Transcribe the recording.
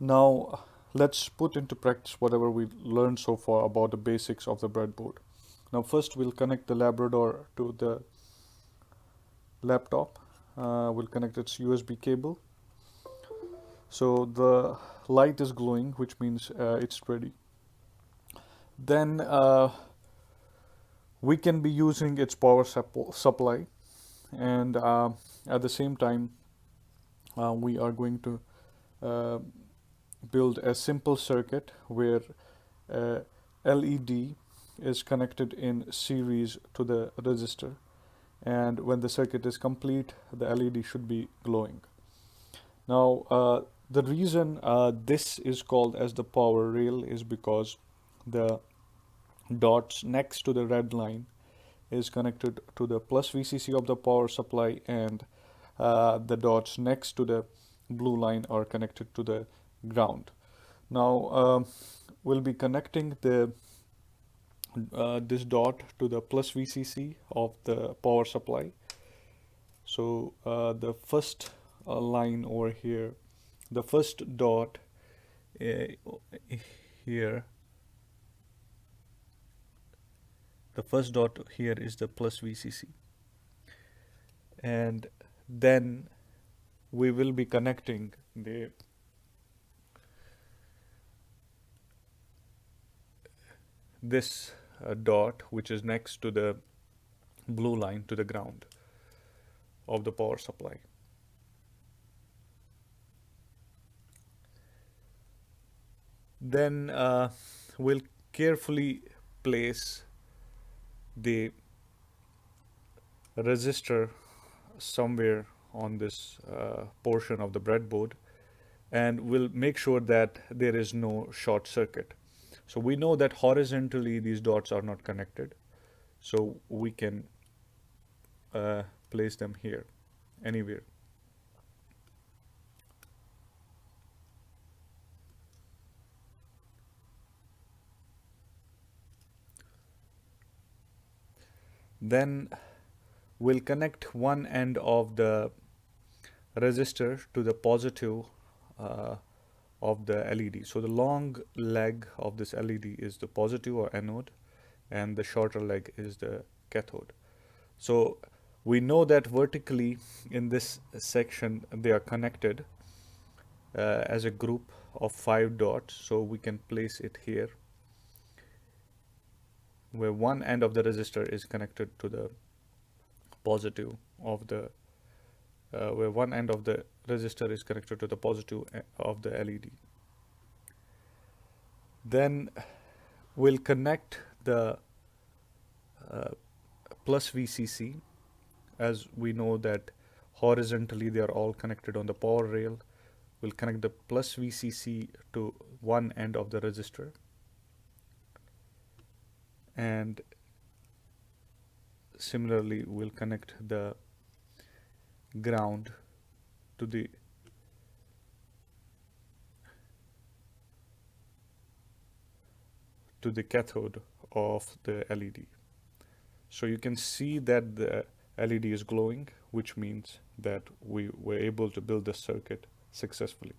Now, let's put into practice whatever we learned so far about the basics of the breadboard. Now, first we'll connect the Labrador to the laptop. We'll connect its USB cable. So the light is glowing, which means it's ready. Then we can be using its power supply, and at the same time, we are going to uh, build a simple circuit where LED is connected in series to the resistor, and when the circuit is complete, the LED should be glowing. Now, the reason this is called as the power rail is because the dots next to the red line is connected to the plus VCC of the power supply, and the dots next to the blue line are connected to the ground. Now, we'll be connecting the this dot to the plus VCC of the power supply. So the first line over here, the first dot here, the first dot here is the plus VCC, and then we will be connecting this dot, which is next to the blue line, to the ground of the power supply. Then we'll carefully place the resistor somewhere on this portion of the breadboard, and we'll make sure that there is no short circuit. So we know that horizontally these dots are not connected, so we can place them here, anywhere. Then we'll connect one end of the resistor to the positive of the LED. So the long leg of this LED is the positive or anode, and the shorter leg is the cathode. So we know that vertically in this section they are connected as a group of 5 dots. So we can place it here, where one end of the resistor is connected to the positive of the where one end of the resistor is connected to the positive of the LED. Then we'll connect the plus VCC, as we know that horizontally they are all connected on the power rail. We'll connect the plus VCC to one end of the resistor, and similarly we'll connect the ground to the cathode of the LED. So you can see that the LED is glowing, which means that we were able to build the circuit successfully.